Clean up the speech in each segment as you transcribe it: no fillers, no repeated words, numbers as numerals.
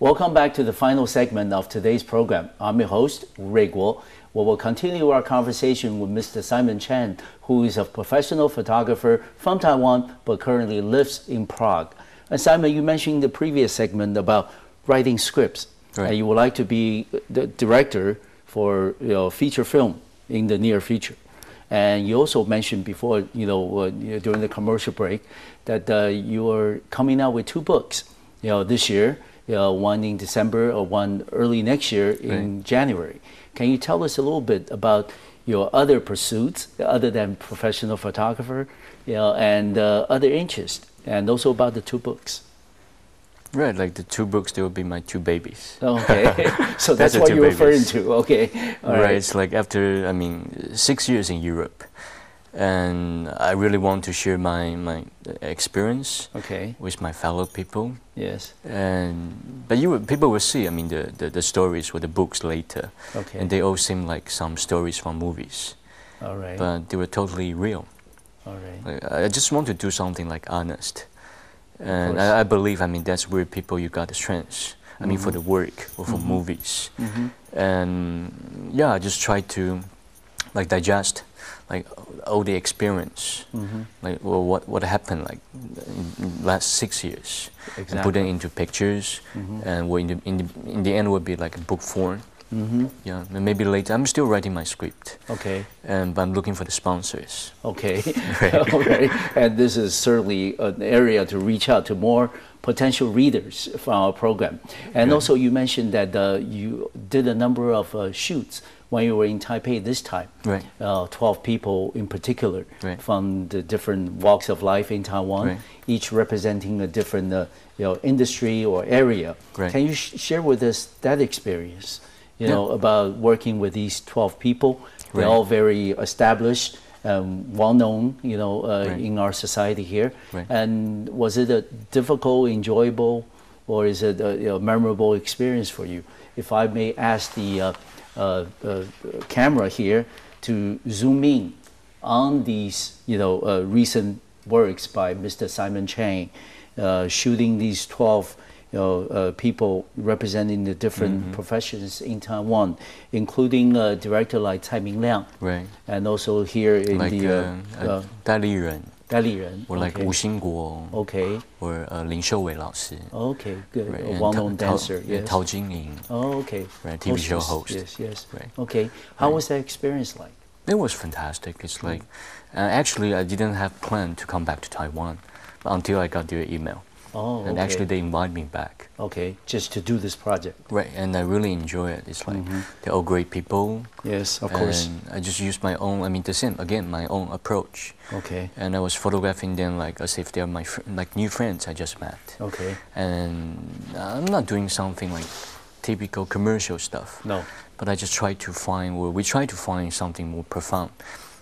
Welcome back to the final segment of today's program. I'm your host, Ray Guo. We will continue our conversation with Mr. Simon Chang, who is a professional photographer from Taiwan, but currently lives in Prague. And Simon, you mentioned in the previous segment about writing scripts. Right. And you would like to be the director for feature film in the near future. And you also mentioned before, during the commercial break, that you are coming out with 2 books, this year, one in December or one early next year in January. Can you tell us a little bit about your other pursuits, other than professional photographer, and other interests, and also about the 2 books? Right, like the 2 books, they will be my 2 babies. Okay, so that's what you're referring to. Okay, all right. It's like after 6 years in Europe, and I really want to share my experience with my fellow people. Yes. But people will see, the stories or the books later, and they all seem like some stories from movies. All right. But they were totally real. All right. I just want to do something like honest. And I believe, that's where you got the strength. For the work or for movies. And yeah, I just try to digest all the experience, what happened in last 6 years, and put it into pictures, and in the end would be like a book form. Yeah, and maybe later. I'm still writing my script. Okay. But I'm looking for the sponsors. Okay. Okay. And this is certainly an area to reach out to more potential readers from our program. And also, you mentioned that you did a number of shoots when you were in Taipei this time. Right. 12 people in particular from the different walks of life in Taiwan, each representing a different industry or area. Can you share with us that experience? About working with these 12 people. They're all very established, well-known, in our society here. And was it a difficult, enjoyable, or is it a memorable experience for you? If I may ask the camera here to zoom in on these, recent works by Mr. Simon Chang, shooting these 12 people representing the different professions in Taiwan, including a director like Cai Mingliang, and also here in the 代理人 or like okay. Wu Xingguo, or Lin Shouwei 老师. Okay, good. A well-known dancer. Yes. Tao Jingying. Oh, okay. Right, TV show host. Yes. Okay. How was that experience like? It was fantastic. It's like, actually, I didn't have planned to come back to Taiwan until I got their email. Oh, and actually they invited me back. Okay, just to do this project. Right, and I really enjoy it. It's like they're all great people. Yes, of course. And I just used my own, the same, again, my own approach. Okay. And I was photographing them as if they're my new friends I just met. Okay. And I'm not doing something like typical commercial stuff. No. But I just try to find, or we try to find something more profound,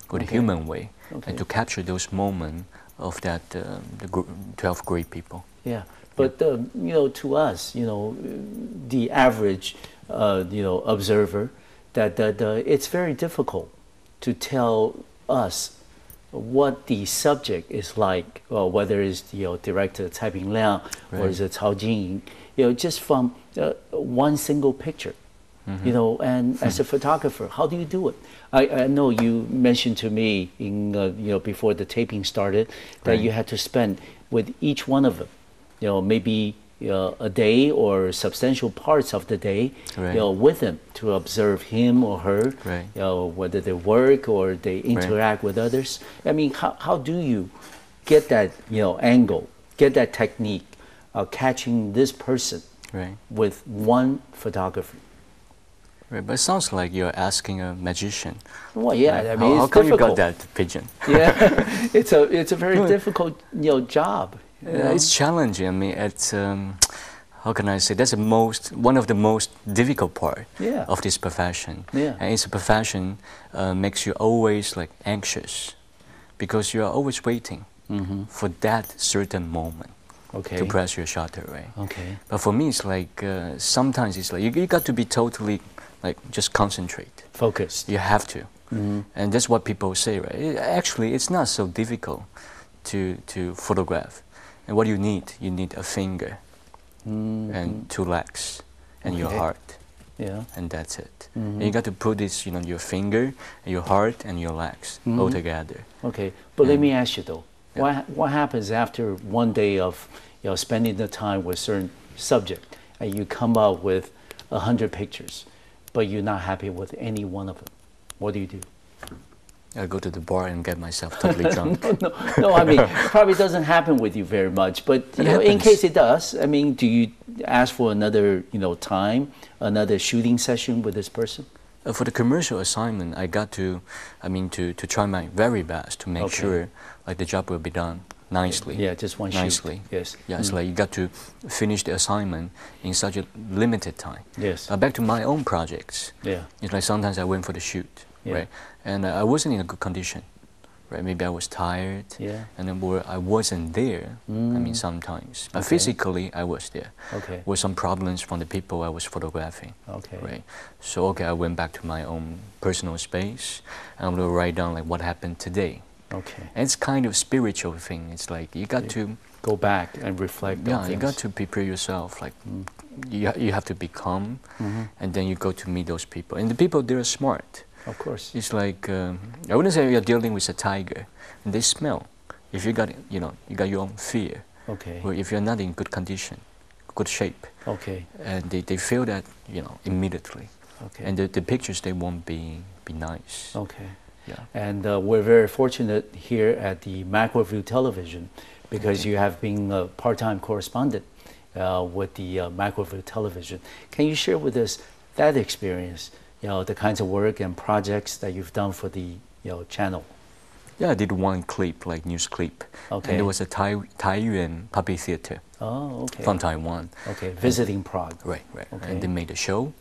or the human way, and to capture those moments of that the 12 great people. Yeah, but to us, the average, observer, that it's very difficult to tell us what the subject is like, whether it's director Cai Mingliang or is it Cao Jingying, just from one single picture. And as a photographer, how do you do it? I know you mentioned to me in before the taping started that you had to spend with each one of them, maybe a day or substantial parts of the day, with them to observe him or her, whether they work or they interact with others. How do you get that angle, get that technique of catching this person with one photography? Right, but it sounds like you're asking a magician. Well, yeah, how it's come difficult. you got that pigeon? Yeah, it's a very difficult job. It's challenging. It's how can I say? That's one of the most difficult part of this profession. Yeah, and it's a profession makes you always anxious, because you are always waiting for that certain moment. To press your shutter, But for me, it's like sometimes it's like you got to be totally just concentrate, focused. You have to, and that's what people say, right? Actually, it's not so difficult to photograph. And what you need a finger, and 2 legs and your heart. Yeah. And that's it. And you got to put this, your finger, your heart, and your legs all together. Okay, but let me ask you though, what happens after one day of spending the time with certain subject, and you come out with 100 pictures, but you're not happy with any one of them? What do you do? I go to the bar and get myself totally drunk. No, I mean, probably doesn't happen with you very much, but in case it does, I mean, do you ask for another, time, another shooting session with this person? For the commercial assignment, I got to, to try my very best to make sure, like, the job will be done nicely. Yeah, just one nicely. shoot. Yes. Yeah, it's like you got to finish the assignment in such a limited time. Yes. Back to my own projects. Yeah. It's like sometimes I went for the shoot, right? And I wasn't in a good condition, right? Maybe I was tired. Yeah. And then I wasn't there. Sometimes, but physically I was there. Okay. With some problems from the people I was photographing. Okay. Right. So I went back to my own personal space, and I'm gonna write down like what happened today. Okay. And it's kind of spiritual thing. It's like you got to go back and reflect. Yeah, on things. you got to prepare yourself. Like you have to be calm, and then you go to meet those people. And the people, they're smart. Of course. It's like I wouldn't say you're dealing with a tiger, and they smell. If you got you got your own fear. Okay. Or if you're not in good condition, good shape. Okay. And they feel that immediately. Okay. And the pictures, they won't be nice. Okay. Yeah. And we're very fortunate here at the Macroview Television, because you have been a part-time correspondent with the Macroview Television. Can you share with us that experience? The kinds of work and projects that you've done for the channel. Yeah, I did one clip, like news clip. Okay. And it was a Taiwan puppet theater. Oh, okay. From Taiwan. Okay, visiting Prague. Right. Okay. And they made a show.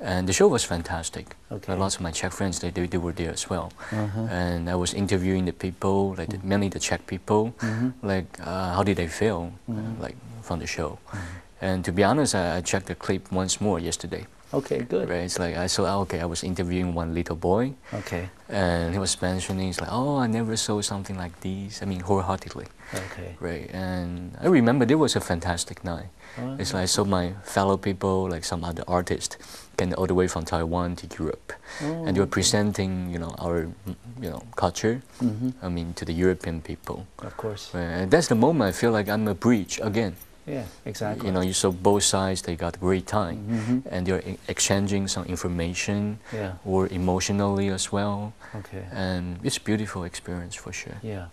And the show was fantastic. Okay. Lots of my Czech friends, they were there as well. And I was interviewing the people, like mainly the Czech people, like how did they feel, like from the show. And to be honest, I checked the clip once more yesterday. Okay, good. Right, it's like I was interviewing one little boy. Okay. And he was mentioning, it's like, oh, I never saw something like this. I mean, wholeheartedly. Okay. Right, and I remember it was a fantastic night. It's like I saw my fellow people, like some other artists, came all the way from Taiwan to Europe, and they were presenting, our, culture. I mean, to the European people. Of course. And that's the moment I feel like I'm a bridge again. Yeah, exactly. You saw both sides, they got a great time. And they're exchanging some information, or emotionally as well. Okay. And it's a beautiful experience for sure. Yeah.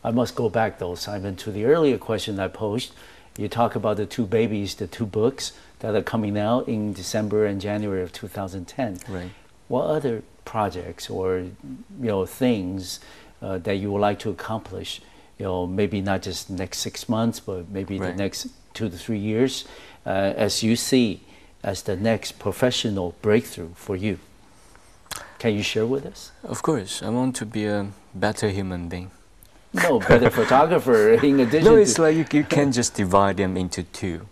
I must go back though, Simon, to the earlier question I posed. You talk about the 2 babies, the 2 books that are coming out in December and January of 2010. Right. What other projects or things that you would like to accomplish? Maybe not just next 6 months, but maybe the next 2 to 3 years, as you see as the next professional breakthrough for you. Can you share with us? Of course, I want to be a better human being. No, better photographer in addition. No, it's like you can't just divide them into 2.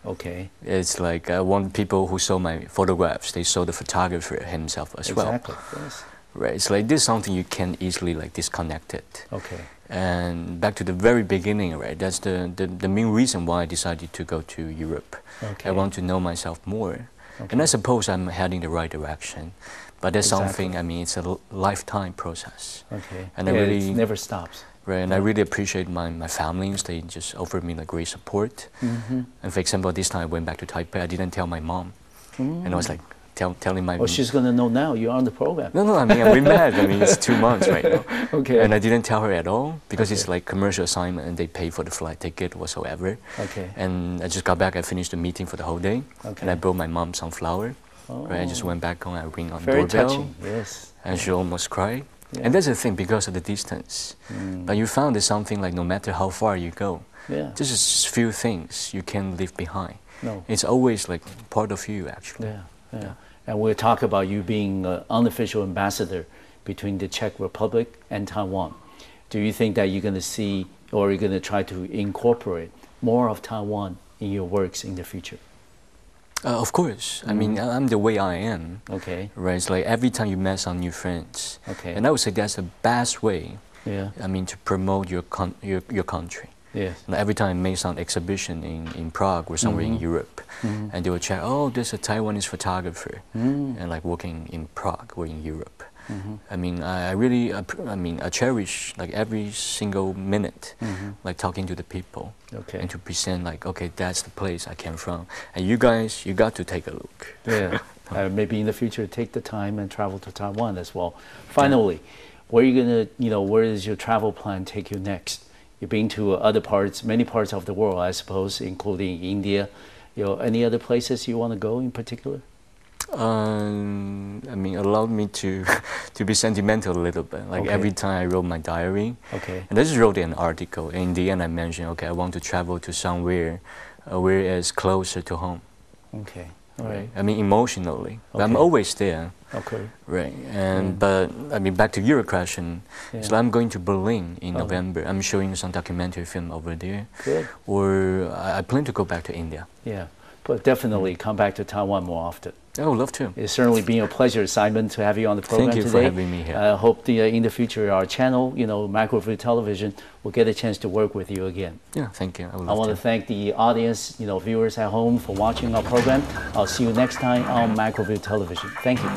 Okay. It's like I want people who saw my photographs, they saw the photographer himself as well. Exactly. Yes. Right. It's like this is something you can't easily disconnect it. Okay. And back to the very beginning, right? That's the main reason why I decided to go to Europe. Okay. I want to know myself more. Okay. And I suppose I'm heading the right direction. But that's something, I mean, it's a lifetime process. Okay. And it never stops. Right, and I really appreciate my families. They just offered me great support. And for example, this time I went back to Taipei, I didn't tell my mom. And I was like telling my... Well, she's going to know now. You're on the program. No, I mean, we met. I mean, it's 2 months right now. Okay. And I didn't tell her at all because it's like commercial assignment and they pay for the flight ticket whatsoever. Okay. And I just got back, I finished the meeting for the whole day. Okay. And I brought my mom some flower. Right, I just went back home, I ring on the doorbell. Very touching, yes. And she almost cried. Yeah. And that's the thing, because of the distance. But you found there's something like no matter how far you go, just a few things you can't leave behind. No. It's always like part of you, actually. Yeah. And we'll talk about you being an unofficial ambassador between the Czech Republic and Taiwan. Do you think that you're going to see, or you're going to try to incorporate more of Taiwan in your works in the future? Of course. I mean, I'm the way I am. Okay. Right. It's like every time you met some new friends. Okay. And I would say that's the best way. Yeah. I mean, to promote your country. Yes. And every time I made some exhibition in Prague or somewhere in Europe, and they would check, oh, there's a Taiwanese photographer, and like working in Prague or in Europe. I mean, I really, I cherish like every single minute, like talking to the people, and to present like, okay, that's the place I came from, and you guys, you got to take a look. Yeah, maybe in the future take the time and travel to Taiwan as well. Finally, where are you gonna, where does your travel plan take you next? You've been to other parts, many parts of the world, I suppose, including India. Any other places you want to go in particular? I mean, allowed me to be sentimental a little bit. Like every time I wrote my diary, and I just wrote an article. And in the end, I mentioned, okay, I want to travel to somewhere where it's closer to home. Okay, all right. I mean, emotionally, but I'm always there. Okay. Right, and but I mean, back to your question, so I'm going to Berlin in November. I'm showing some documentary film over there. Good. Or I plan to go back to India. Yeah, but definitely come back to Taiwan more often. I would love to. It's certainly been a pleasure, Simon, to have you on the program today. Thank you for having me here. I hope in the future our channel, Microview Television, will get a chance to work with you again. Yeah, thank you. I want to thank the audience, viewers at home for watching our program. I'll see you next time on Microview Television. Thank you.